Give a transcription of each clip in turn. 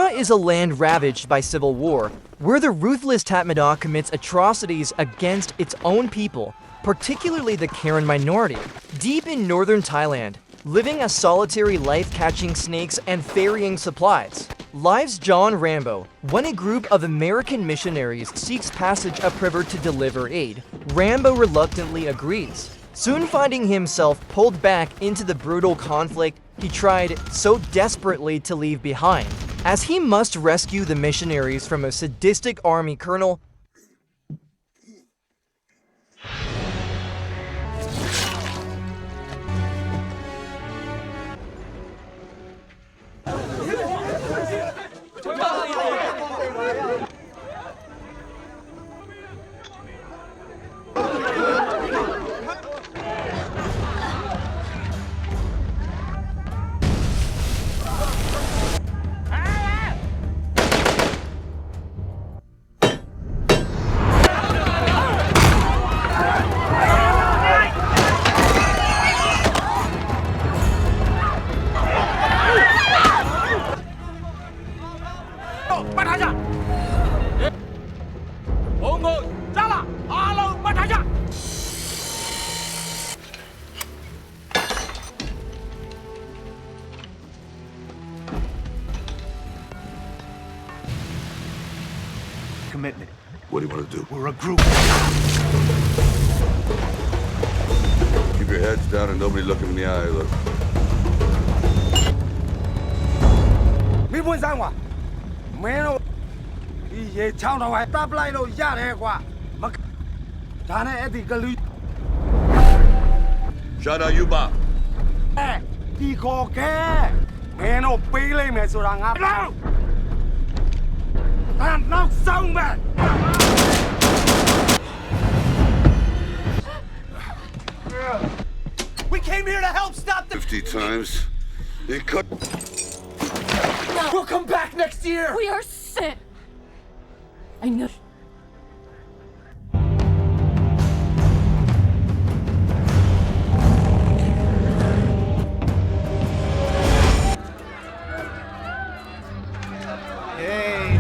Burma is a land ravaged by civil war, where the ruthless Tatmadaw commits atrocities against its own people, particularly the Karen minority. Deep in northern Thailand, living a solitary life catching snakes and ferrying supplies, lives John Rambo. When a group of American missionaries seeks passage upriver to deliver aid, Rambo reluctantly agrees. Soon finding himself pulled back into the brutal conflict he tried so desperately to leave behind, as he must rescue the missionaries from a sadistic army colonel. Commitment. What do you want to do? We're a group. Keep your heads down and nobody look him in the eye, look. မင်းပွင့်စမ်းကွာမင်းတို့ဒီရေချောင်းတော်ကတပ်လိုက်လို့ရတယ်ကွာမဒါနဲ့အဲ့ဒီကလူ Shut up, you bop. ဒီခေါ်ခဲမင်းတို့ပေးလိုက်မယ်ဆိုတာငါလောက်နောက်ဆုံးပဲ We came here to help stop the 50 times. You cut. We'll come back next year. We are sick. I know. Hey.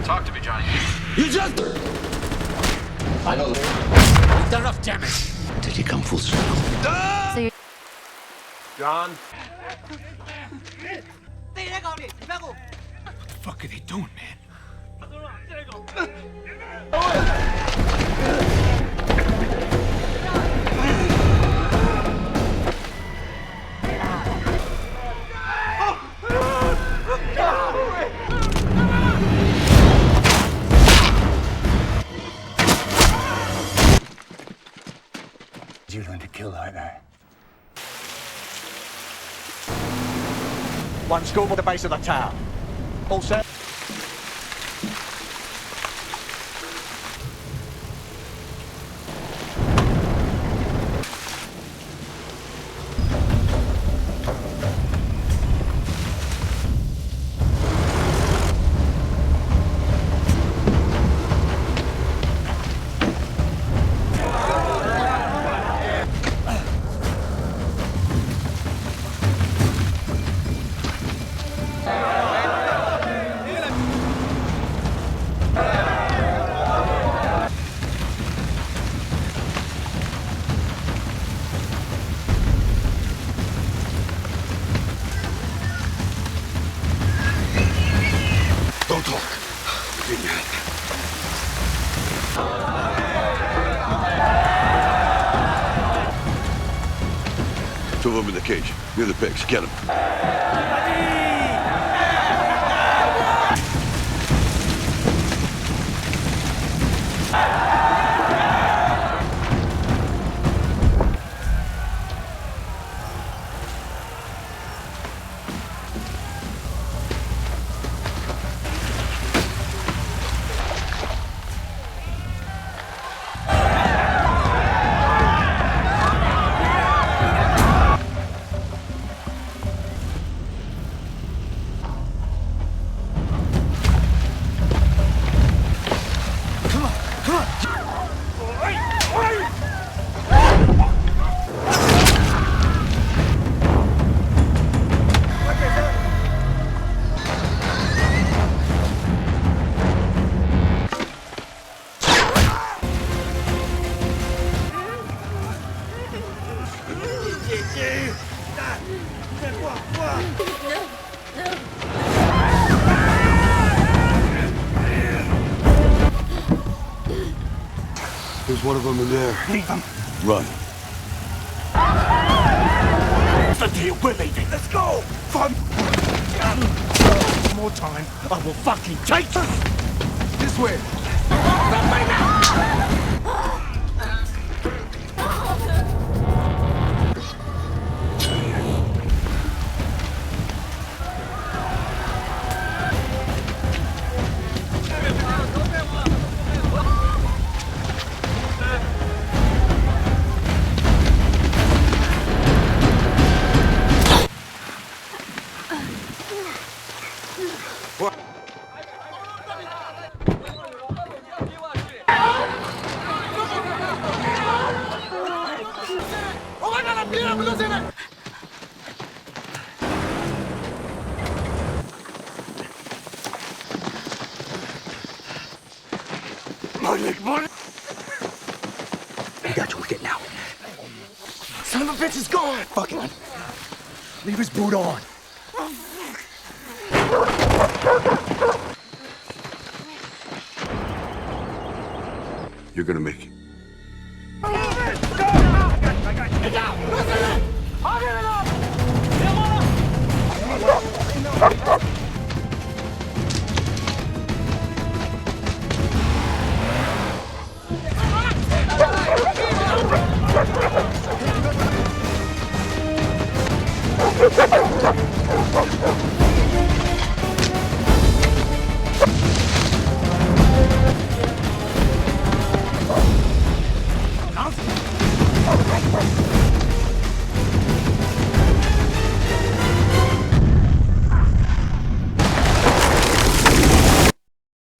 Talk to me, Johnny. You just. I know. You've done enough damage. Did you come full circle? John. What the fuck are they doing, man? Did you learn to kill like that? One scope at the base of the tower. All set. Two of them in the cage. Near the pigs. Get them. There's one of them in there. Leave them. Run. The deal, we're leaving. Let's go. One more time, I will fucking take them. This way. We got you. We're getting out. Son of a bitch is gone. Fuck it. Leave his boot on. You're gonna make it.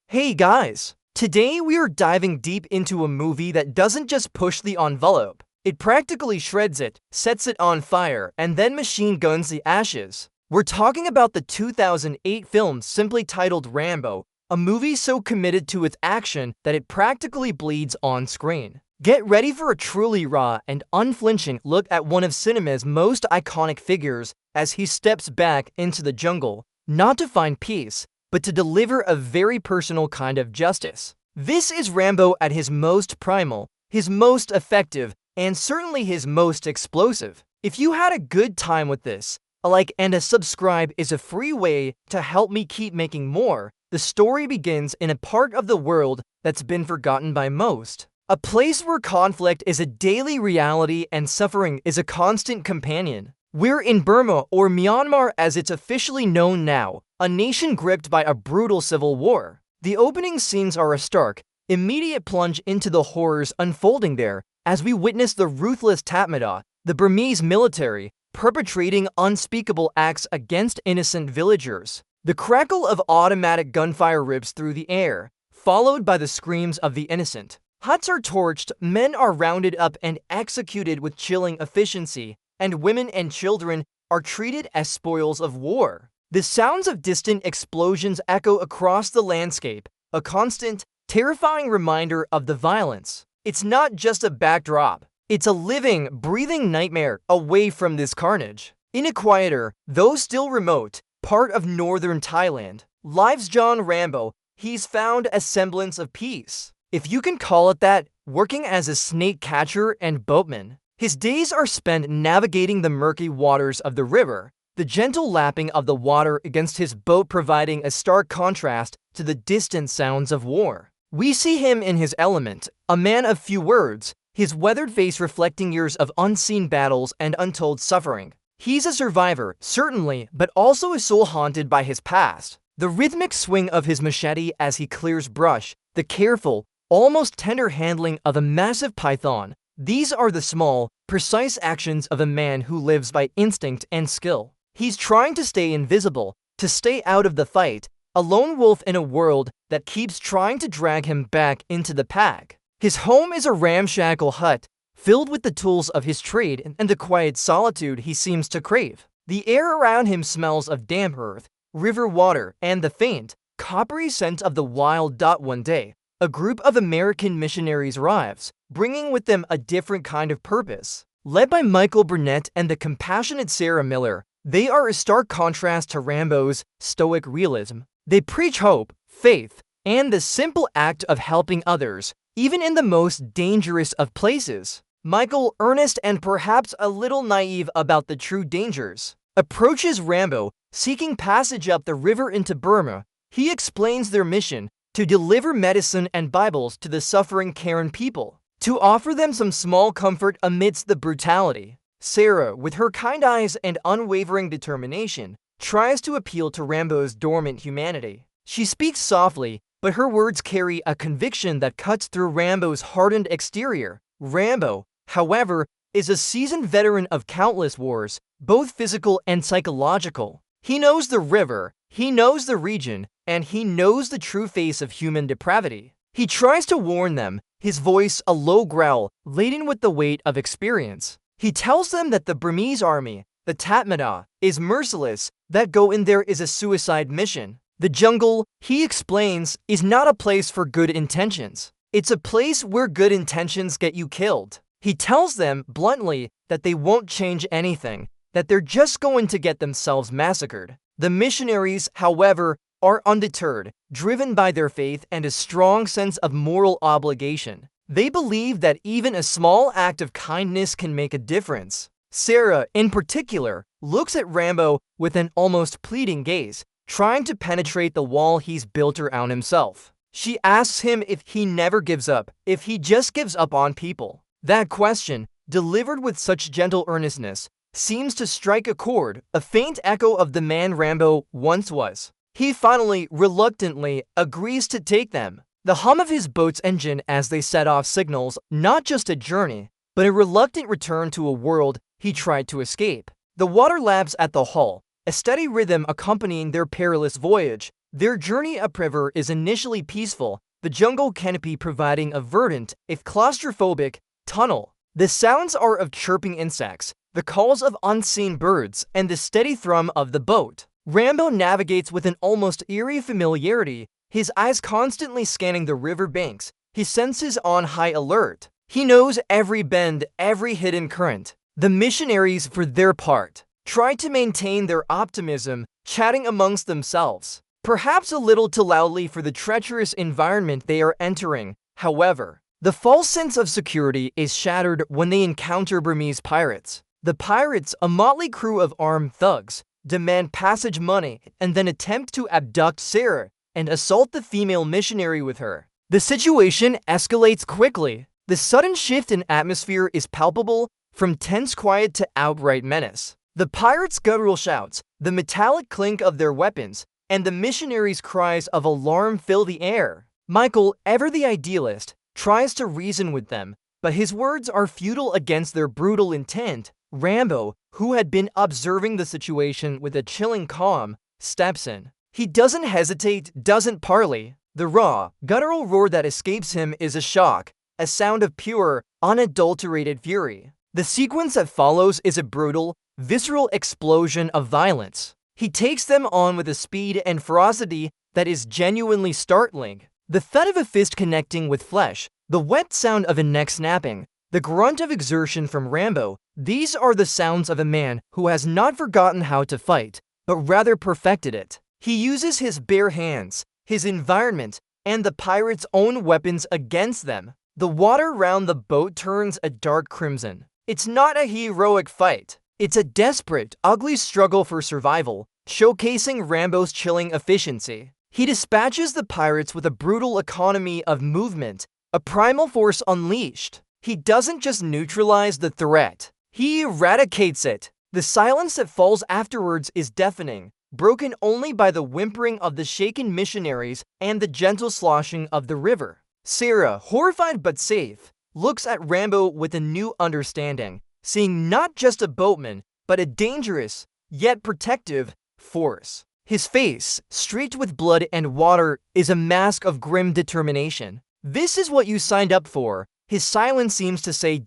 Hey guys! Today we are diving deep into a movie that doesn't just push the envelope. It practically shreds it, sets it on fire, and then machine guns the ashes. We're talking about the 2008 film simply titled Rambo, a movie so committed to its action that it practically bleeds on screen. Get ready for a truly raw and unflinching look at one of cinema's most iconic figures as he steps back into the jungle, not to find peace, but to deliver a very personal kind of justice. This is Rambo at his most primal, his most effective, and certainly his most explosive. If you had a good time with this, a like and a subscribe is a free way to help me keep making more. The story begins in a part of the world that's been forgotten by most. A place where conflict is a daily reality and suffering is a constant companion. We're in Burma, or Myanmar as it's officially known now, a nation gripped by a brutal civil war. The opening scenes are a stark, immediate plunge into the horrors unfolding there as we witness the ruthless Tatmadaw, the Burmese military, perpetrating unspeakable acts against innocent villagers. The crackle of automatic gunfire rips through the air, followed by the screams of the innocent. Huts are torched, men are rounded up and executed with chilling efficiency, and women and children are treated as spoils of war. The sounds of distant explosions echo across the landscape, a constant, terrifying reminder of the violence. It's not just a backdrop, it's a living, breathing nightmare away from this carnage. In a quieter, though still remote, part of northern Thailand, lives John Rambo, he's found a semblance of peace, if you can call it that, working as a snake catcher and boatman. His days are spent navigating the murky waters of the river, the gentle lapping of the water against his boat providing a stark contrast to the distant sounds of war. We see him in his element, a man of few words, his weathered face reflecting years of unseen battles and untold suffering. He's a survivor, certainly, but also a soul haunted by his past. The rhythmic swing of his machete as he clears brush, the careful, almost tender handling of a massive python. These are the small, precise actions of a man who lives by instinct and skill. He's trying to stay invisible, to stay out of the fight, a lone wolf in a world that keeps trying to drag him back into the pack. His home is a ramshackle hut, filled with the tools of his trade and the quiet solitude he seems to crave. The air around him smells of damp earth, river water, and the faint, coppery scent of the wild. One day, a group of American missionaries arrives, bringing with them a different kind of purpose. Led by Michael Burnett and the compassionate Sarah Miller, they are a stark contrast to Rambo's stoic realism. They preach hope, faith, and the simple act of helping others, even in the most dangerous of places. Michael, earnest and perhaps a little naive about the true dangers, approaches Rambo, seeking passage up the river into Burma. He explains their mission to deliver medicine and Bibles to the suffering Karen people, to offer them some small comfort amidst the brutality. Sarah, with her kind eyes and unwavering determination, tries to appeal to Rambo's dormant humanity. She speaks softly, but her words carry a conviction that cuts through Rambo's hardened exterior. Rambo, however, is a seasoned veteran of countless wars, both physical and psychological. He knows the river, he knows the region, and he knows the true face of human depravity. He tries to warn them, his voice a low growl, laden with the weight of experience. He tells them that the Burmese army, the Tatmadaw, is merciless, that go in there is a suicide mission. The jungle, he explains, is not a place for good intentions. It's a place where good intentions get you killed. He tells them, bluntly, that they won't change anything, that they're just going to get themselves massacred. The missionaries, however, are undeterred, driven by their faith and a strong sense of moral obligation. They believe that even a small act of kindness can make a difference. Sarah, in particular, looks at Rambo with an almost pleading gaze, trying to penetrate the wall he's built around himself. She asks him if he never gives up, if he just gives up on people. That question, delivered with such gentle earnestness, seems to strike a chord, a faint echo of the man Rambo once was. He finally, reluctantly, agrees to take them. The hum of his boat's engine as they set off signals not just a journey, but a reluctant return to a world he tried to escape. The water laps at the hull, a steady rhythm accompanying their perilous voyage. Their journey upriver is initially peaceful, the jungle canopy providing a verdant, if claustrophobic, tunnel. The sounds are of chirping insects, the calls of unseen birds, and the steady thrum of the boat. Rambo navigates with an almost eerie familiarity, his eyes constantly scanning the river banks, his senses on high alert. He knows every bend, every hidden current. The missionaries, for their part, try to maintain their optimism, chatting amongst themselves, perhaps a little too loudly for the treacherous environment they are entering. However, the false sense of security is shattered when they encounter Burmese pirates. The pirates, a motley crew of armed thugs, demand passage money and then attempt to abduct Sarah and assault the female missionary with her. The situation escalates quickly. The sudden shift in atmosphere is palpable, from tense quiet to outright menace. The pirates' guttural shouts, the metallic clink of their weapons, and the missionaries' cries of alarm fill the air. Michael, ever the idealist, tries to reason with them, but his words are futile against their brutal intent. Rambo, who had been observing the situation with a chilling calm, steps in. He doesn't hesitate, doesn't parley. The raw, guttural roar that escapes him is a shock, a sound of pure, unadulterated fury. The sequence that follows is a brutal, visceral explosion of violence. He takes them on with a speed and ferocity that is genuinely startling. The thud of a fist connecting with flesh, the wet sound of a neck snapping, the grunt of exertion from Rambo, these are the sounds of a man who has not forgotten how to fight, but rather perfected it. He uses his bare hands, his environment, and the pirates' own weapons against them. The water around the boat turns a dark crimson. It's not a heroic fight. It's a desperate, ugly struggle for survival, showcasing Rambo's chilling efficiency. He dispatches the pirates with a brutal economy of movement, a primal force unleashed. He doesn't just neutralize the threat, he eradicates it. The silence that falls afterwards is deafening, broken only by the whimpering of the shaken missionaries and the gentle sloshing of the river. Sarah, horrified but safe, looks at Rambo with a new understanding, seeing not just a boatman, but a dangerous, yet protective, force. His face, streaked with blood and water, is a mask of grim determination. This is what you signed up for, his silence seems to say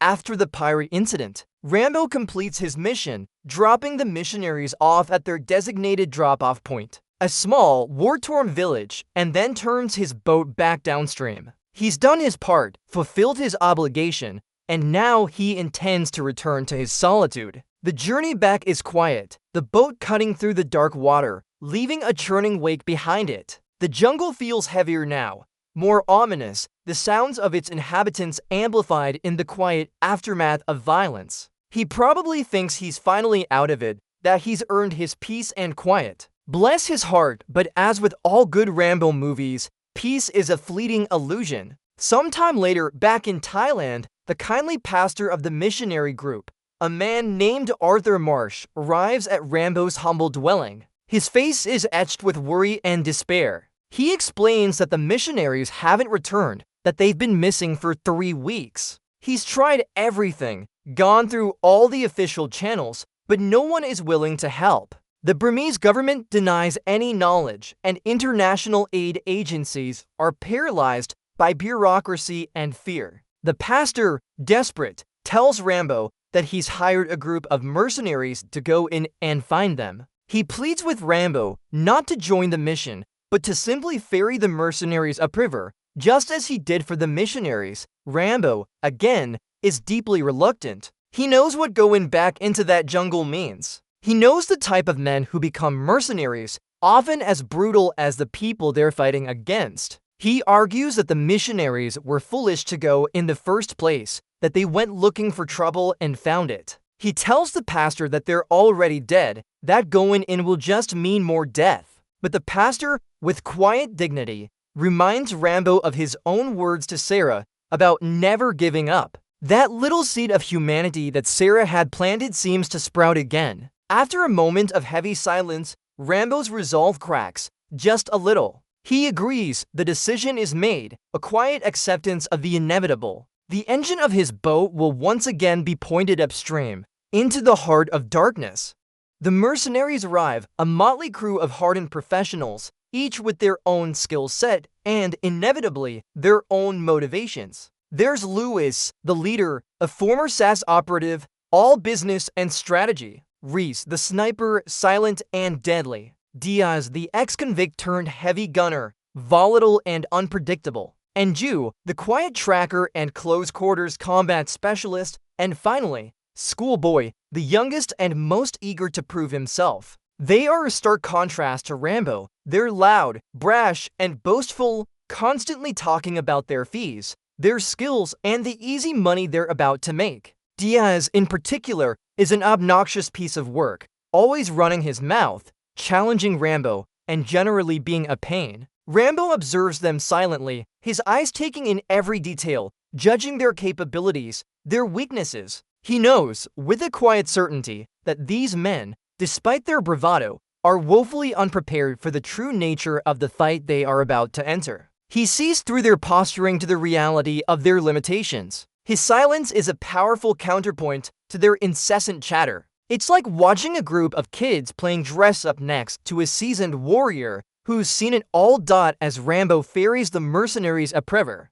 after the pirate incident. Rambo completes his mission, dropping the missionaries off at their designated drop-off point, a small, war-torn village, and then turns his boat back downstream. He's done his part, fulfilled his obligation, and now he intends to return to his solitude. The journey back is quiet, the boat cutting through the dark water, leaving a churning wake behind it. The jungle feels heavier now, more ominous, the sounds of its inhabitants amplified in the quiet aftermath of violence. He probably thinks he's finally out of it, that he's earned his peace and quiet. Bless his heart, but as with all good Rambo movies, peace is a fleeting illusion. Sometime later, back in Thailand, the kindly pastor of the missionary group, a man named Arthur Marsh, arrives at Rambo's humble dwelling. His face is etched with worry and despair. He explains that the missionaries haven't returned, that they've been missing for 3 weeks. He's tried everything, gone through all the official channels, but no one is willing to help. The Burmese government denies any knowledge, and international aid agencies are paralyzed by bureaucracy and fear. The pastor, desperate, tells Rambo that he's hired a group of mercenaries to go in and find them. He pleads with Rambo not to join the mission, but to simply ferry the mercenaries upriver, just as he did for the missionaries. Rambo, again, is deeply reluctant. He knows what going back into that jungle means. He knows the type of men who become mercenaries, often as brutal as the people they're fighting against. He argues that the missionaries were foolish to go in the first place, that they went looking for trouble and found it. He tells the pastor that they're already dead, that going in will just mean more death. But the pastor, with quiet dignity, reminds Rambo of his own words to Sarah about never giving up. That little seed of humanity that Sarah had planted seems to sprout again. After a moment of heavy silence, Rambo's resolve cracks, just a little. He agrees, the decision is made, a quiet acceptance of the inevitable. The engine of his boat will once again be pointed upstream, into the heart of darkness. The mercenaries arrive, a motley crew of hardened professionals, each with their own skill set and, inevitably, their own motivations. There's Lewis, the leader, a former SAS operative, all business and strategy. Reese, the sniper, silent and deadly. Diaz, the ex-convict turned heavy gunner, volatile and unpredictable. And Ju, the quiet tracker and close-quarters combat specialist. And finally, Schoolboy, the youngest and most eager to prove himself. They are a stark contrast to Rambo. They're loud, brash, and boastful, constantly talking about their fees, their skills, and the easy money they're about to make. Diaz, in particular, is an obnoxious piece of work, always running his mouth, challenging Rambo, and generally being a pain. Rambo observes them silently, his eyes taking in every detail, judging their capabilities, their weaknesses. He knows, with a quiet certainty, that these men, despite their bravado, are woefully unprepared for the true nature of the fight they are about to enter. He sees through their posturing to the reality of their limitations. His silence is a powerful counterpoint to their incessant chatter. It's like watching a group of kids playing dress-up next to a seasoned warrior who's seen it all. As Rambo ferries the mercenaries upriver.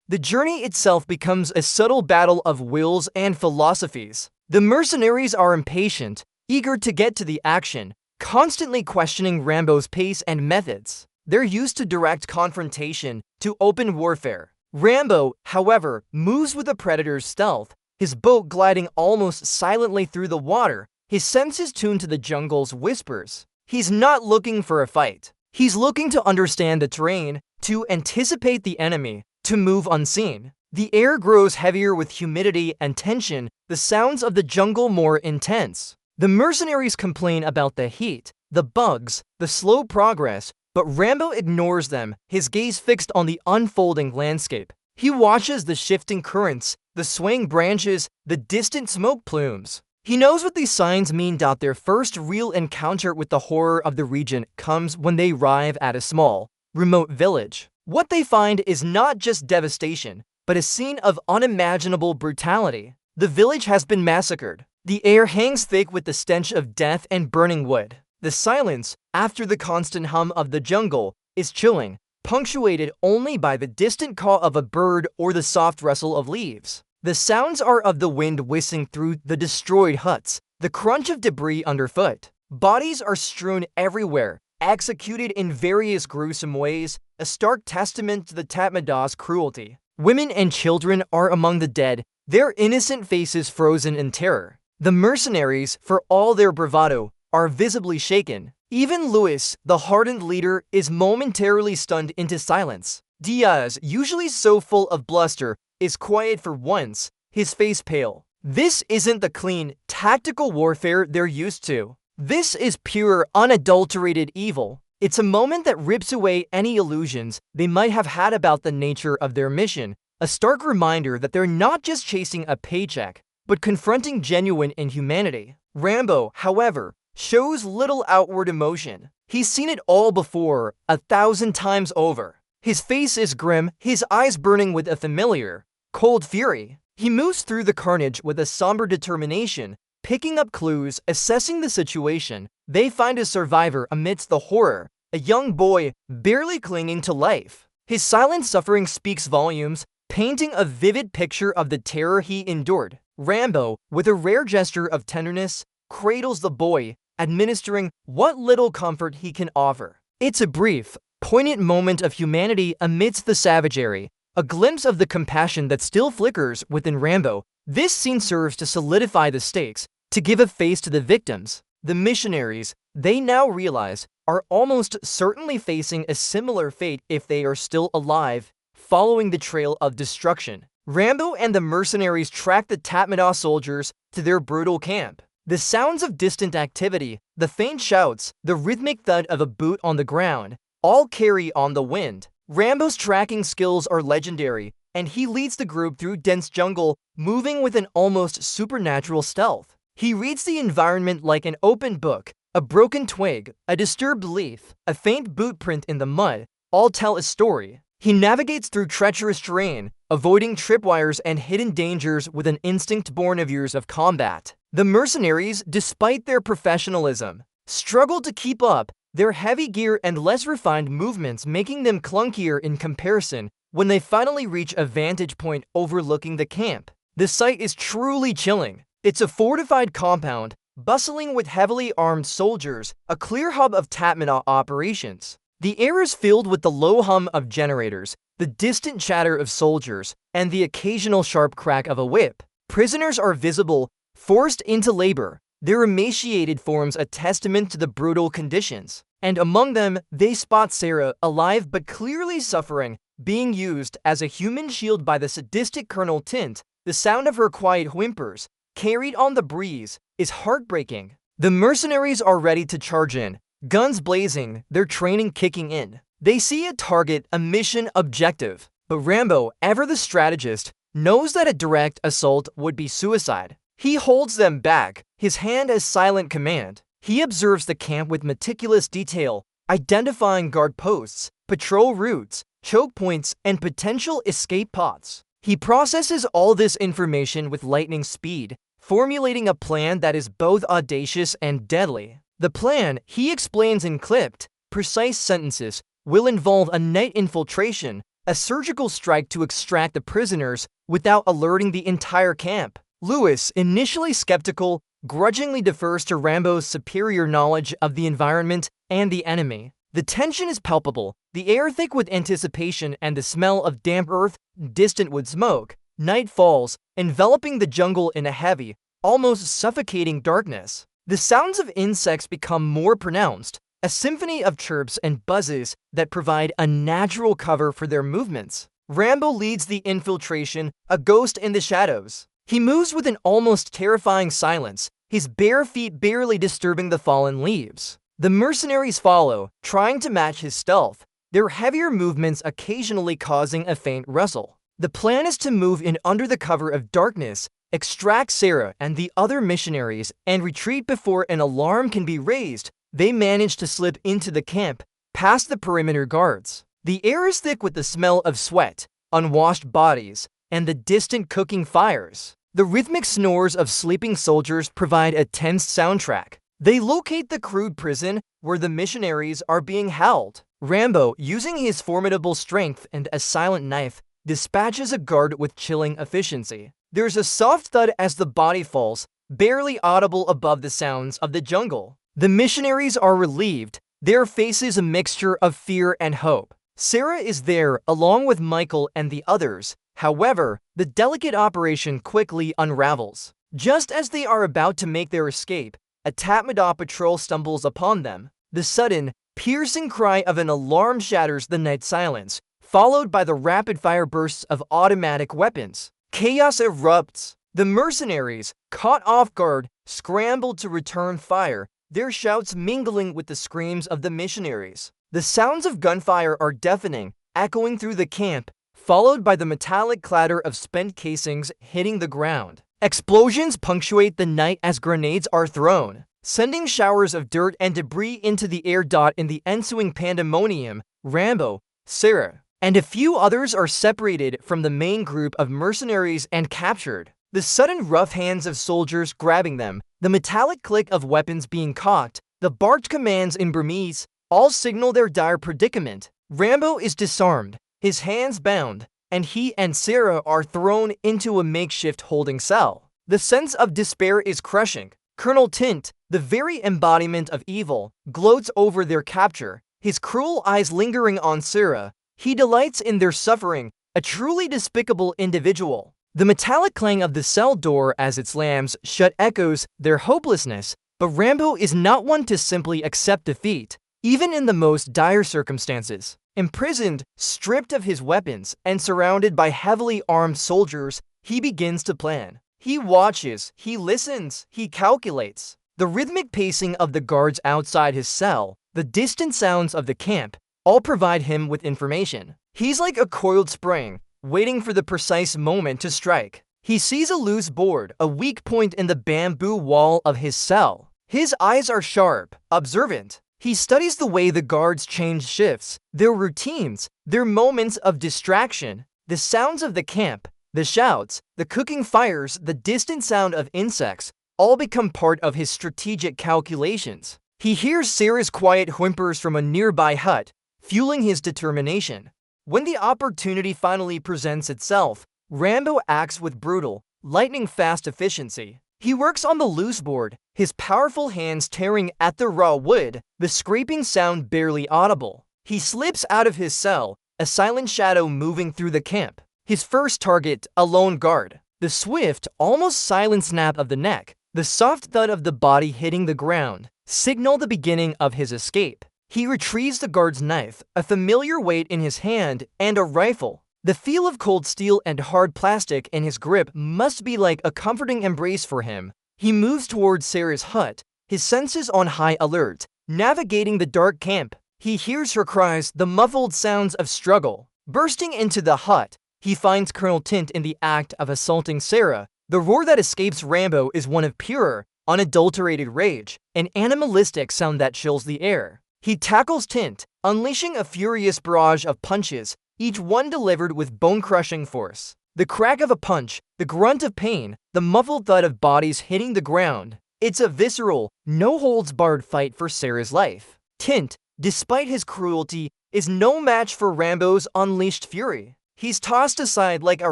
The journey itself becomes a subtle battle of wills and philosophies. The mercenaries are impatient, eager to get to the action, constantly questioning Rambo's pace and methods. They're used to direct confrontation, to open warfare. Rambo, however, moves with the predator's stealth, his boat gliding almost silently through the water, his senses tuned to the jungle's whispers. He's not looking for a fight. He's looking to understand the terrain, to anticipate the enemy, to move unseen. The air grows heavier with humidity and tension, the sounds of the jungle more intense. The mercenaries complain about the heat, the bugs, the slow progress, but Rambo ignores them, his gaze fixed on the unfolding landscape. He watches the shifting currents, the swaying branches, the distant smoke plumes. He knows what these signs mean. Their first real encounter with the horror of the region comes when they arrive at a small, remote village. What they find is not just devastation, but a scene of unimaginable brutality. The village has been massacred. The air hangs thick with the stench of death and burning wood. The silence, after the constant hum of the jungle, is chilling, punctuated only by the distant call of a bird or the soft rustle of leaves. The sounds are of the wind whistling through the destroyed huts, the crunch of debris underfoot. Bodies are strewn everywhere, executed in various gruesome ways, a stark testament to the Tatmada's cruelty. Women and children are among the dead, their innocent faces frozen in terror. The mercenaries, for all their bravado, are visibly shaken. Even Luis, the hardened leader, is momentarily stunned into silence. Diaz, usually so full of bluster, is quiet for once, his face pale. This isn't the clean, tactical warfare they're used to. This is pure, unadulterated evil. It's a moment that rips away any illusions they might have had about the nature of their mission, a stark reminder that they're not just chasing a paycheck, but confronting genuine inhumanity. Rambo, however, shows little outward emotion. He's seen it all before, 1,000 times over. His face is grim, his eyes burning with a familiar, cold fury. He moves through the carnage with a somber determination, picking up clues, assessing the situation. They find a survivor amidst the horror, a young boy barely clinging to life. His silent suffering speaks volumes, painting a vivid picture of the terror he endured. Rambo, with a rare gesture of tenderness, cradles the boy, administering what little comfort he can offer. It's a brief, poignant moment of humanity amidst the savagery, a glimpse of the compassion that still flickers within Rambo. This scene serves to solidify the stakes, to give a face to the victims. The missionaries, they now realize, are almost certainly facing a similar fate if they are still alive, following the trail of destruction. Rambo and the mercenaries track the Tatmadaw soldiers to their brutal camp. The sounds of distant activity, the faint shouts, the rhythmic thud of a boot on the ground, all carry on the wind. Rambo's tracking skills are legendary, and he leads the group through dense jungle, moving with an almost supernatural stealth. He reads the environment like an open book. A broken twig, a disturbed leaf, a faint boot print in the mud, all tell a story. He navigates through treacherous terrain, avoiding tripwires and hidden dangers with an instinct born of years of combat. The mercenaries, despite their professionalism, struggle to keep up, their heavy gear and less refined movements making them clunkier in comparison when they finally reach a vantage point overlooking the camp. The sight is truly chilling. It's a fortified compound, bustling with heavily armed soldiers, a clear hub of Tatmadaw operations. The air is filled with the low hum of generators, the distant chatter of soldiers, and the occasional sharp crack of a whip. Prisoners are visible, forced into labor, their emaciated forms a testament to the brutal conditions. And among them, they spot Sarah, alive but clearly suffering, being used as a human shield by the sadistic Colonel Tint. The sound of her quiet whimpers, carried on the breeze, is heartbreaking. The mercenaries are ready to charge in, guns blazing, their training kicking in. They see a target, a mission objective. But Rambo, ever the strategist, knows that a direct assault would be suicide. He holds them back, his hand as silent command. He observes the camp with meticulous detail, identifying guard posts, patrol routes, choke points, and potential escape pods. He processes all this information with lightning speed, formulating a plan that is both audacious and deadly. The plan, he explains in clipped, precise sentences, will involve a night infiltration, a surgical strike to extract the prisoners without alerting the entire camp. Luis, initially skeptical, grudgingly defers to Rambo's superior knowledge of the environment and the enemy. The tension is palpable, the air thick with anticipation and the smell of damp earth, distant wood smoke. Night falls, enveloping the jungle in a heavy, almost suffocating darkness. The sounds of insects become more pronounced, a symphony of chirps and buzzes that provide a natural cover for their movements. Rambo leads the infiltration, a ghost in the shadows. He moves with an almost terrifying silence, his bare feet barely disturbing the fallen leaves. The mercenaries follow, trying to match his stealth, their heavier movements occasionally causing a faint rustle. The plan is to move in under the cover of darkness, extract Sarah and the other missionaries, and retreat before an alarm can be raised. They manage to slip into the camp, past the perimeter guards. The air is thick with the smell of sweat, unwashed bodies, and the distant cooking fires. The rhythmic snores of sleeping soldiers provide a tense soundtrack. They locate the crude prison where the missionaries are being held. Rambo, using his formidable strength and a silent knife, dispatches a guard with chilling efficiency. There's a soft thud as the body falls, barely audible above the sounds of the jungle. The missionaries are relieved, their faces a mixture of fear and hope. Sarah is there along with Michael and the others. However, the delicate operation quickly unravels. Just as they are about to make their escape, a Tatmadaw patrol stumbles upon them. The sudden, piercing cry of an alarm shatters the night silence, followed by the rapid-fire bursts of automatic weapons. Chaos erupts. The mercenaries, caught off guard, scramble to return fire, their shouts mingling with the screams of the missionaries. The sounds of gunfire are deafening, echoing through the camp, followed by the metallic clatter of spent casings hitting the ground. Explosions punctuate the night as grenades are thrown, sending showers of dirt and debris into the air. In the ensuing pandemonium, Rambo, Sarah, and a few others are separated from the main group of mercenaries and captured. The sudden rough hands of soldiers grabbing them, the metallic click of weapons being cocked, the barked commands in Burmese, all signal their dire predicament. Rambo is disarmed, his hands bound, and he and Sarah are thrown into a makeshift holding cell. The sense of despair is crushing. Colonel Tint, the very embodiment of evil, gloats over their capture, his cruel eyes lingering on Sarah. He delights in their suffering, a truly despicable individual. The metallic clang of the cell door as it slams shut echoes their hopelessness, but Rambo is not one to simply accept defeat, even in the most dire circumstances. Imprisoned, stripped of his weapons, and surrounded by heavily armed soldiers, he begins to plan. He watches, he listens, he calculates. The rhythmic pacing of the guards outside his cell, the distant sounds of the camp, all provide him with information. He's like a coiled spring, waiting for the precise moment to strike. He sees a loose board, a weak point in the bamboo wall of his cell. His eyes are sharp, observant. He studies the way the guards change shifts, their routines, their moments of distraction, the sounds of the camp, the shouts, the cooking fires, the distant sound of insects, all become part of his strategic calculations. He hears Sarah's quiet whimpers from a nearby hut, fueling his determination. When the opportunity finally presents itself, Rambo acts with brutal, lightning-fast efficiency. He works on the loose board, his powerful hands tearing at the raw wood, the scraping sound barely audible. He slips out of his cell, a silent shadow moving through the camp. His first target, a lone guard. The swift, almost silent snap of the neck, the soft thud of the body hitting the ground, signal the beginning of his escape. He retrieves the guard's knife, a familiar weight in his hand, and a rifle. The feel of cold steel and hard plastic in his grip must be like a comforting embrace for him. He moves towards Sarah's hut, his senses on high alert, navigating the dark camp. He hears her cries, the muffled sounds of struggle. Bursting into the hut, he finds Colonel Tint in the act of assaulting Sarah. The roar that escapes Rambo is one of pure, unadulterated rage, an animalistic sound that chills the air. He tackles Tint, unleashing a furious barrage of punches, each one delivered with bone-crushing force. The crack of a punch, the grunt of pain, the muffled thud of bodies hitting the ground. It's a visceral, no-holds-barred fight for Sarah's life. Tint, despite his cruelty, is no match for Rambo's unleashed fury. He's tossed aside like a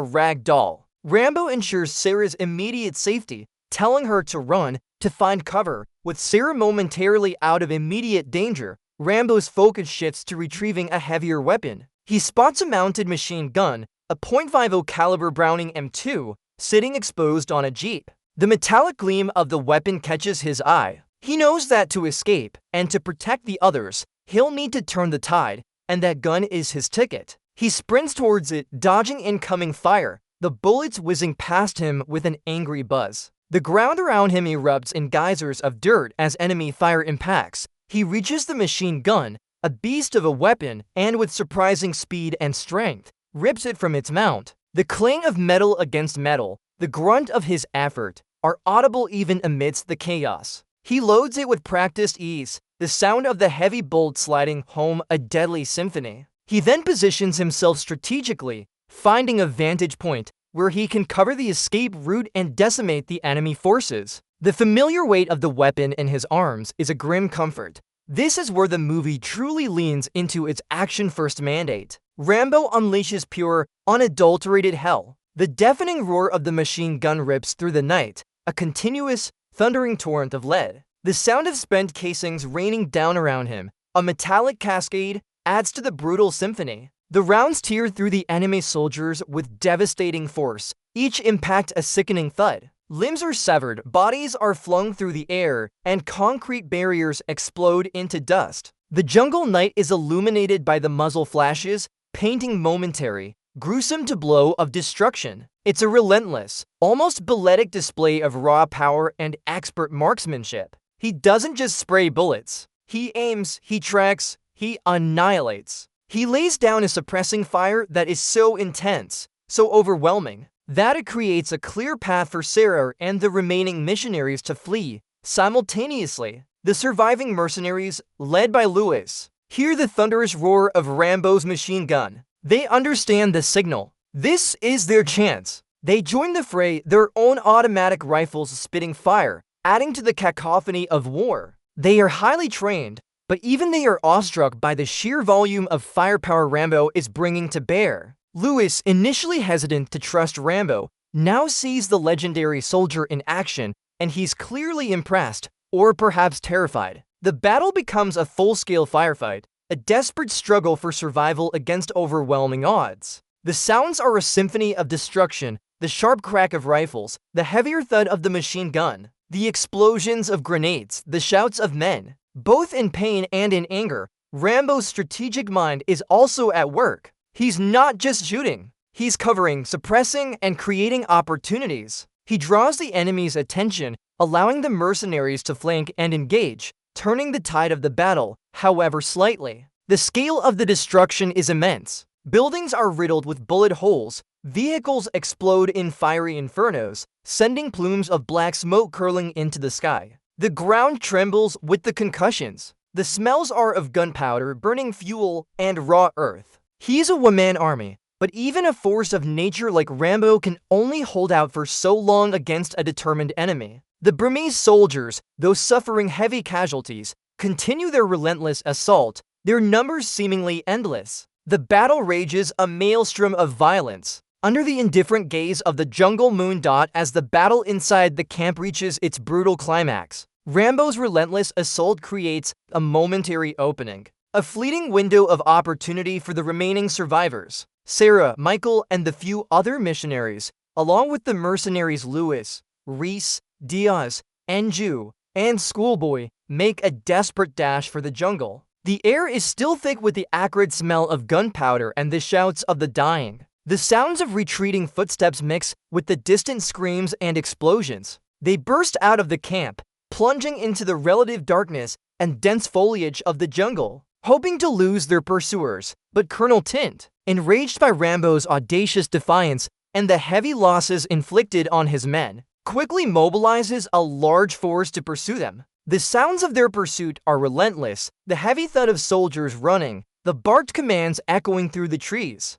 rag doll. Rambo ensures Sarah's immediate safety, telling her to run, to find cover. With Sarah momentarily out of immediate danger, Rambo's focus shifts to retrieving a heavier weapon. He spots a mounted machine gun, a .50 caliber Browning M2, sitting exposed on a jeep. The metallic gleam of the weapon catches his eye. He knows that to escape and to protect the others, he'll need to turn the tide, and that gun is his ticket. He sprints towards it, dodging incoming fire, the bullets whizzing past him with an angry buzz. The ground around him erupts in geysers of dirt as enemy fire impacts. He reaches the machine gun, a beast of a weapon, and with surprising speed and strength, rips it from its mount. The clang of metal against metal, the grunt of his effort, are audible even amidst the chaos. He loads it with practiced ease, the sound of the heavy bolt sliding home a deadly symphony. He then positions himself strategically, finding a vantage point where he can cover the escape route and decimate the enemy forces. The familiar weight of the weapon in his arms is a grim comfort. This is where the movie truly leans into its action-first mandate. Rambo unleashes pure, unadulterated hell. The deafening roar of the machine gun rips through the night, a continuous, thundering torrent of lead. The sound of spent casings raining down around him, a metallic cascade, adds to the brutal symphony. The rounds tear through the enemy soldiers with devastating force, each impact a sickening thud. Limbs are severed, bodies are flung through the air, and concrete barriers explode into dust. The jungle night is illuminated by the muzzle flashes, painting momentary, gruesome tableau of destruction. It's a relentless, almost balletic display of raw power and expert marksmanship. He doesn't just spray bullets. He aims, he tracks, he annihilates. He lays down a suppressing fire that is so intense, so overwhelming, that it creates a clear path for Sarah and the remaining missionaries to flee. Simultaneously, the surviving mercenaries, led by Lewis, hear the thunderous roar of Rambo's machine gun. They understand the signal. This is their chance. They join the fray, their own automatic rifles spitting fire, adding to the cacophony of war. They are highly trained, but even they are awestruck by the sheer volume of firepower Rambo is bringing to bear. Lewis, initially hesitant to trust Rambo, now sees the legendary soldier in action, and he's clearly impressed, or perhaps terrified. The battle becomes a full-scale firefight, a desperate struggle for survival against overwhelming odds. The sounds are a symphony of destruction, the sharp crack of rifles, the heavier thud of the machine gun, the explosions of grenades, the shouts of men. Both in pain and in anger, Rambo's strategic mind is also at work. He's not just shooting. He's covering, suppressing, and creating opportunities. He draws the enemy's attention, allowing the mercenaries to flank and engage, turning the tide of the battle, however slightly. The scale of the destruction is immense. Buildings are riddled with bullet holes, vehicles explode in fiery infernos, sending plumes of black smoke curling into the sky. The ground trembles with the concussions. The smells are of gunpowder, burning fuel, and raw earth. He's a one-man army, but even a force of nature like Rambo can only hold out for so long against a determined enemy. The Burmese soldiers, though suffering heavy casualties, continue their relentless assault, their numbers seemingly endless. The battle rages a maelstrom of violence, under the indifferent gaze of the jungle moon dot as the battle inside the camp reaches its brutal climax. Rambo's relentless assault creates a momentary opening, a fleeting window of opportunity for the remaining survivors. Sarah, Michael, and the few other missionaries, along with the mercenaries Lewis, Reese, Diaz, Anju, and Schoolboy, make a desperate dash for the jungle. The air is still thick with the acrid smell of gunpowder and the shouts of the dying. The sounds of retreating footsteps mix with the distant screams and explosions. They burst out of the camp, plunging into the relative darkness and dense foliage of the jungle, hoping to lose their pursuers. But Colonel Tint, enraged by Rambo's audacious defiance and the heavy losses inflicted on his men, quickly mobilizes a large force to pursue them. The sounds of their pursuit are relentless, the heavy thud of soldiers running, the barked commands echoing through the trees.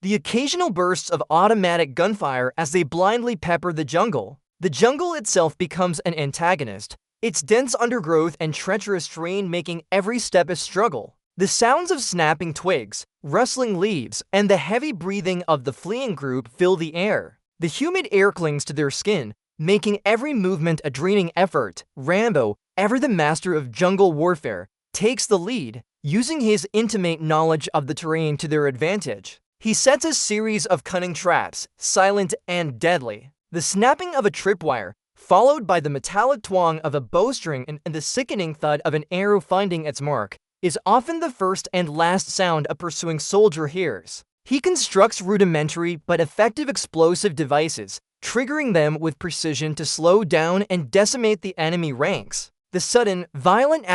The occasional bursts of automatic gunfire as they blindly pepper the jungle. The jungle itself becomes an antagonist, its dense undergrowth and treacherous terrain making every step a struggle. The sounds of snapping twigs, rustling leaves, and the heavy breathing of the fleeing group fill the air. The humid air clings to their skin, making every movement a draining effort. Rambo, ever the master of jungle warfare, takes the lead, using his intimate knowledge of the terrain to their advantage. He sets a series of cunning traps, silent and deadly. The snapping of a tripwire, followed by the metallic twang of a bowstring and the sickening thud of an arrow finding its mark, is often the first and last sound a pursuing soldier hears. He constructs rudimentary but effective explosive devices, triggering them with precision to slow down and decimate the enemy ranks. The sudden, violent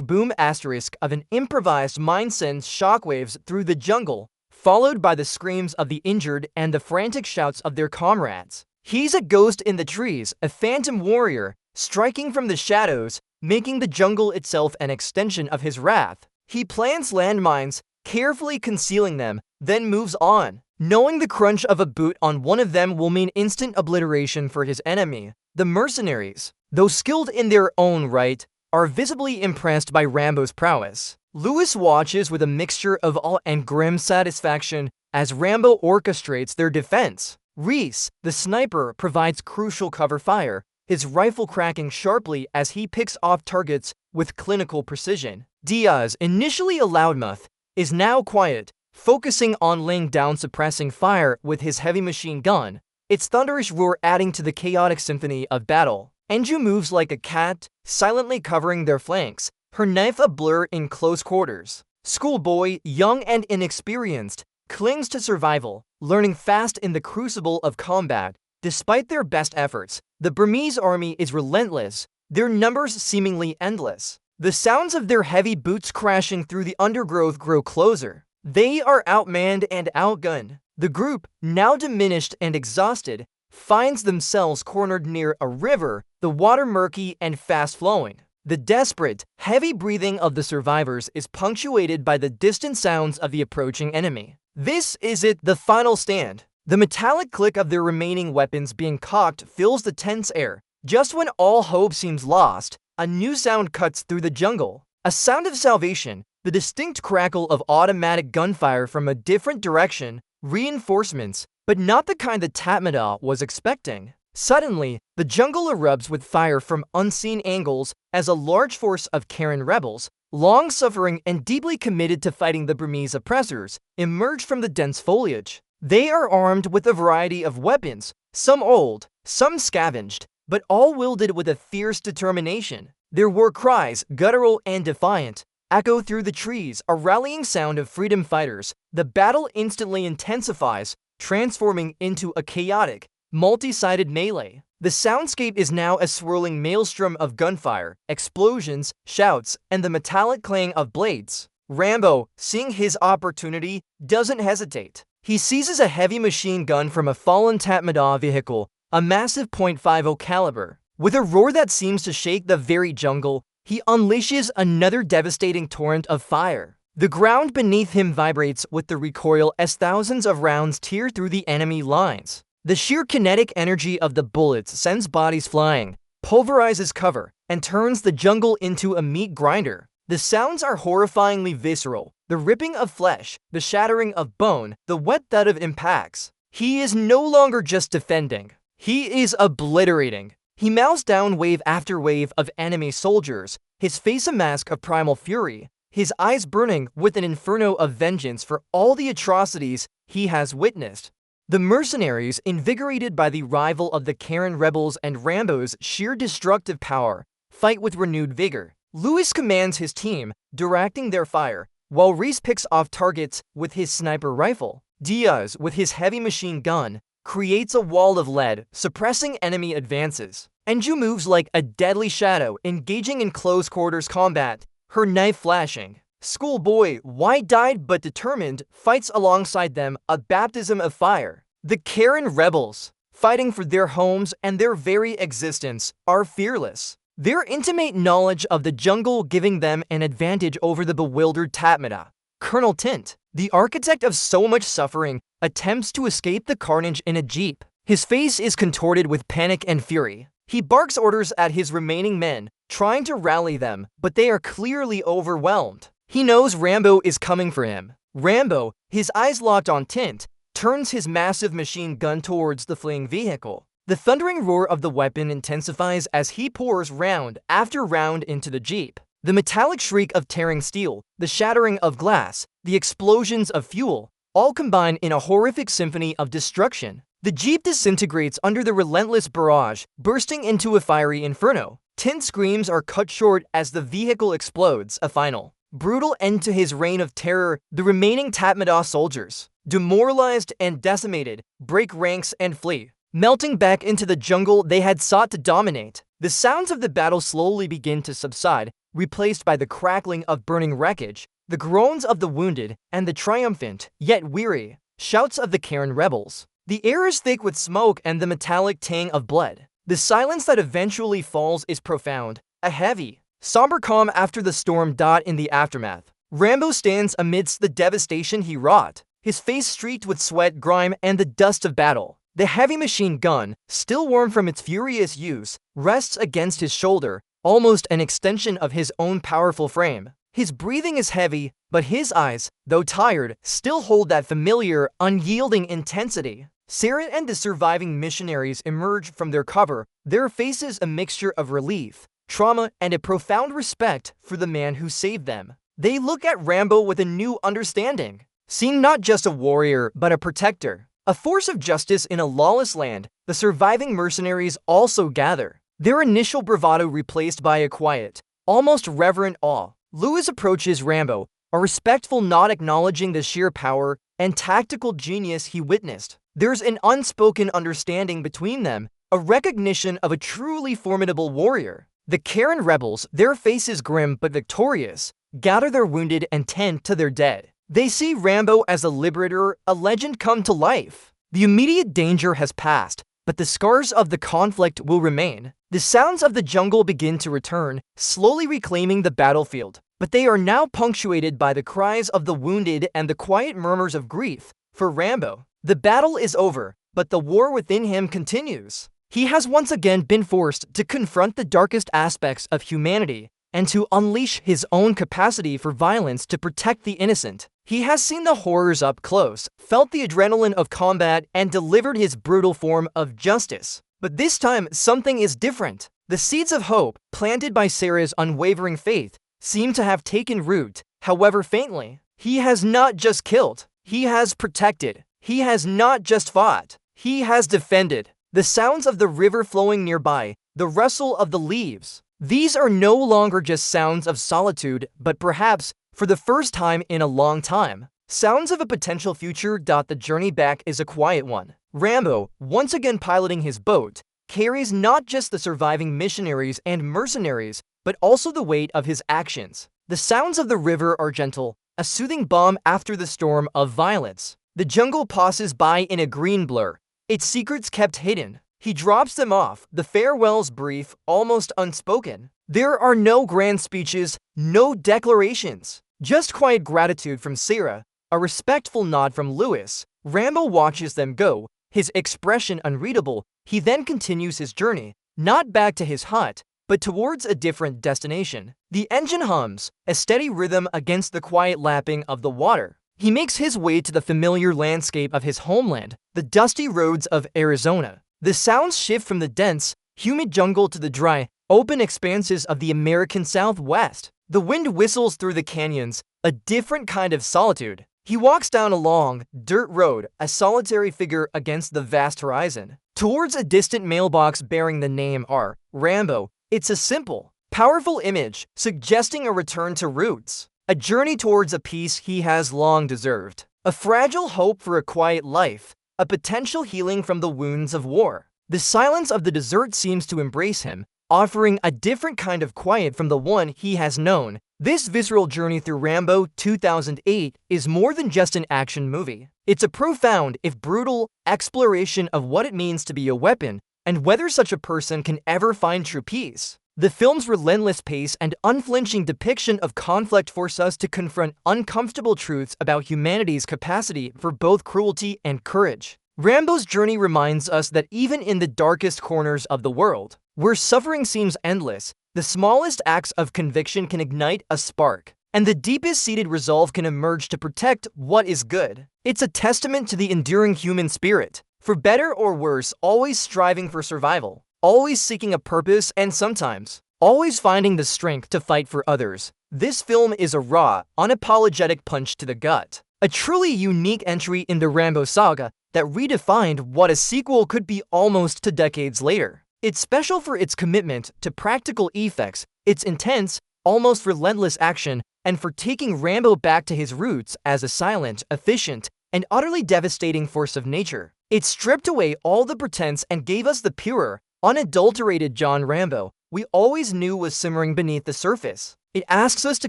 boom of an improvised mine sends shockwaves through the jungle, followed by the screams of the injured and the frantic shouts of their comrades. He's a ghost in the trees, a phantom warrior, striking from the shadows, making the jungle itself an extension of his wrath. He plants landmines, carefully concealing them, then moves on, knowing the crunch of a boot on one of them will mean instant obliteration for his enemy. The mercenaries, though skilled in their own right, are visibly impressed by Rambo's prowess. Lewis watches with a mixture of awe and grim satisfaction as Rambo orchestrates their defense. Reese, the sniper, provides crucial cover fire, his rifle cracking sharply as he picks off targets with clinical precision. Diaz, initially a loudmouth, is now quiet, focusing on laying down suppressing fire with his heavy machine gun, its thunderous roar adding to the chaotic symphony of battle. Anju moves like a cat, silently covering their flanks, her knife a blur in close quarters. Schoolboy, young and inexperienced, clings to survival, learning fast in the crucible of combat. Despite their best efforts, the Burmese army is relentless, their numbers seemingly endless. The sounds of their heavy boots crashing through the undergrowth grow closer. They are outmanned and outgunned. The group, now diminished and exhausted, finds themselves cornered near a river, the water murky and fast-flowing. The desperate, heavy breathing of the survivors is punctuated by the distant sounds of the approaching enemy. This is it, the final stand. The metallic click of their remaining weapons being cocked fills the tense air. Just when all hope seems lost, a new sound cuts through the jungle. A sound of salvation, the distinct crackle of automatic gunfire from a different direction, reinforcements, but not the kind that Tatmadaw was expecting. Suddenly, the jungle erupts with fire from unseen angles as a large force of Karen rebels, long-suffering and deeply committed to fighting the Burmese oppressors, emerge from the dense foliage. They are armed with a variety of weapons, some old, some scavenged, but all wielded with a fierce determination. Their war cries, guttural and defiant, echo through the trees, a rallying sound of freedom fighters. The battle instantly intensifies, transforming into a chaotic, multi-sided melee. The soundscape is now a swirling maelstrom of gunfire, explosions, shouts, and the metallic clang of blades. Rambo, seeing his opportunity, doesn't hesitate. He seizes a heavy machine gun from a fallen Tatmadaw vehicle, a massive .50 caliber. With a roar that seems to shake the very jungle, he unleashes another devastating torrent of fire. The ground beneath him vibrates with the recoil as thousands of rounds tear through the enemy lines. The sheer kinetic energy of the bullets sends bodies flying, pulverizes cover, and turns the jungle into a meat grinder. The sounds are horrifyingly visceral, the ripping of flesh, the shattering of bone, the wet thud of impacts. He is no longer just defending. He is obliterating. He mows down wave after wave of enemy soldiers, his face a mask of primal fury, his eyes burning with an inferno of vengeance for all the atrocities he has witnessed. The mercenaries, invigorated by the arrival of the Karen rebels and Rambo's sheer destructive power, fight with renewed vigor. Lewis commands his team, directing their fire, while Reese picks off targets with his sniper rifle. Diaz, with his heavy machine gun, creates a wall of lead, suppressing enemy advances. Anju moves like a deadly shadow, engaging in close-quarters combat, her knife flashing. Schoolboy, wide-eyed but determined, fights alongside them, a baptism of fire. The Karen rebels, fighting for their homes and their very existence, are fearless. Their intimate knowledge of the jungle giving them an advantage over the bewildered Tatmadaw. Colonel Tint, the architect of so much suffering, attempts to escape the carnage in a jeep. His face is contorted with panic and fury. He barks orders at his remaining men, trying to rally them, but they are clearly overwhelmed. He knows Rambo is coming for him. Rambo, his eyes locked on Tint, turns his massive machine gun towards the fleeing vehicle. The thundering roar of the weapon intensifies as he pours round after round into the jeep. The metallic shriek of tearing steel, the shattering of glass, the explosions of fuel, all combine in a horrific symphony of destruction. The Jeep disintegrates under the relentless barrage, bursting into a fiery inferno. 10 screams are cut short as the vehicle explodes, a final, brutal end to his reign of terror. The remaining Tatmadaw soldiers, demoralized and decimated, break ranks and flee, melting back into the jungle they had sought to dominate. The sounds of the battle slowly begin to subside, replaced by the crackling of burning wreckage, the groans of the wounded, and the triumphant, yet weary, shouts of the Karen rebels. The air is thick with smoke and the metallic tang of blood. The silence that eventually falls is profound, a heavy, somber calm after the storm. In the aftermath, Rambo stands amidst the devastation he wrought, his face streaked with sweat, grime, and the dust of battle. The heavy machine gun, still warm from its furious use, rests against his shoulder, almost an extension of his own powerful frame. His breathing is heavy, but his eyes, though tired, still hold that familiar, unyielding intensity. Sarah and the surviving missionaries emerge from their cover, their faces a mixture of relief, trauma, and a profound respect for the man who saved them. They look at Rambo with a new understanding, seeing not just a warrior, but a protector, a force of justice in a lawless land. The surviving mercenaries also gather, their initial bravado replaced by a quiet, almost reverent awe. Lewis approaches Rambo, a respectful nod acknowledging the sheer power and tactical genius he witnessed. There's an unspoken understanding between them, a recognition of a truly formidable warrior. The Karen rebels, their faces grim but victorious, gather their wounded and tend to their dead. They see Rambo as a liberator, a legend come to life. The immediate danger has passed, but the scars of the conflict will remain. The sounds of the jungle begin to return, slowly reclaiming the battlefield, but they are now punctuated by the cries of the wounded and the quiet murmurs of grief. For Rambo, the battle is over, but the war within him continues. He has once again been forced to confront the darkest aspects of humanity and to unleash his own capacity for violence to protect the innocent. He has seen the horrors up close, felt the adrenaline of combat, and delivered his brutal form of justice. But this time, something is different. The seeds of hope, planted by Sarah's unwavering faith, seem to have taken root, however faintly. He has not just killed, he has protected. He has not just fought, he has defended. The sounds of the river flowing nearby, the rustle of the leaves, these are no longer just sounds of solitude, but perhaps, for the first time in a long time, sounds of a potential future. The journey back is a quiet one. Rambo, once again piloting his boat, carries not just the surviving missionaries and mercenaries, but also the weight of his actions. The sounds of the river are gentle, a soothing balm after the storm of violence. The jungle passes by in a green blur, its secrets kept hidden. He drops them off, the farewells brief, almost unspoken. There are no grand speeches, no declarations, just quiet gratitude from Sarah, a respectful nod from Lewis. Rambo watches them go, his expression unreadable. He then continues his journey, not back to his hut, but towards a different destination. The engine hums, a steady rhythm against the quiet lapping of the water. He makes his way to the familiar landscape of his homeland, the dusty roads of Arizona. The sounds shift from the dense, humid jungle to the dry, open expanses of the American Southwest. The wind whistles through the canyons, a different kind of solitude. He walks down a long, dirt road, a solitary figure against the vast horizon, towards a distant mailbox bearing the name R. Rambo. It's a simple, powerful image, suggesting a return to roots, a journey towards a peace he has long deserved, a fragile hope for a quiet life, a potential healing from the wounds of war. The silence of the desert seems to embrace him, offering a different kind of quiet from the one he has known. This visceral journey through Rambo 2008 is more than just an action movie. It's a profound, if brutal, exploration of what it means to be a weapon and whether such a person can ever find true peace. The film's relentless pace and unflinching depiction of conflict force us to confront uncomfortable truths about humanity's capacity for both cruelty and courage. Rambo's journey reminds us that even in the darkest corners of the world, where suffering seems endless, the smallest acts of conviction can ignite a spark, and the deepest-seated resolve can emerge to protect what is good. It's a testament to the enduring human spirit, for better or worse, always striving for survival, always seeking a purpose, and sometimes, always finding the strength to fight for others. This film is a raw, unapologetic punch to the gut. A truly unique entry in the Rambo saga that redefined what a sequel could be almost 2 decades later. It's special for its commitment to practical effects, its intense, almost relentless action, and for taking Rambo back to his roots as a silent, efficient, and utterly devastating force of nature. It stripped away all the pretense and gave us the purer, unadulterated John Rambo we always knew was simmering beneath the surface. It asks us to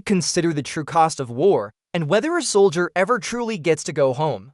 consider the true cost of war and whether a soldier ever truly gets to go home.